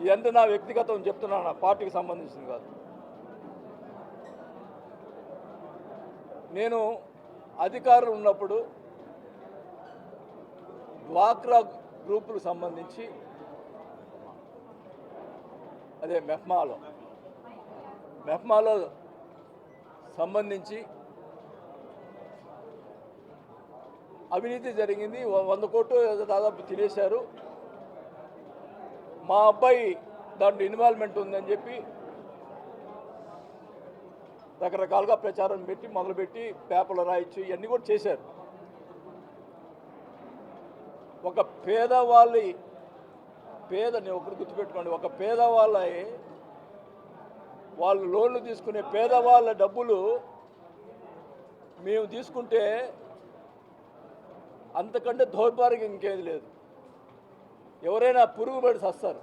ఇదంతా నా వ్యక్తిగతం చెప్తున్నాను, పార్టీకి సంబంధించింది కాదు. నేను అధికారులు ఉన్నప్పుడు డ్వాక్రా గ్రూపులకు సంబంధించి అదే మెహ్మాలో సంబంధించి అవినీతి జరిగింది. 100 కోట్లు దాదాపు తినేశారు. మా అబ్బాయి దాంట్లో ఇన్వాల్వ్మెంట్ ఉందని చెప్పి రకరకాలుగా ప్రచారం పెట్టి మొదలుపెట్టి పేపర్లు రాయించి ఇవన్నీ కూడా చేశారు. ఒక నేను ఒకరు గుర్తుపెట్టుకోండి, ఒక వాళ్ళు లోన్లు తీసుకునే పేదవాళ్ళ డబ్బులు మేము తీసుకుంటే అంతకంటే దౌర్భాగ్యం ఇంకేది లేదు. ఎవరైనా పురుగుబడి చస్తారు.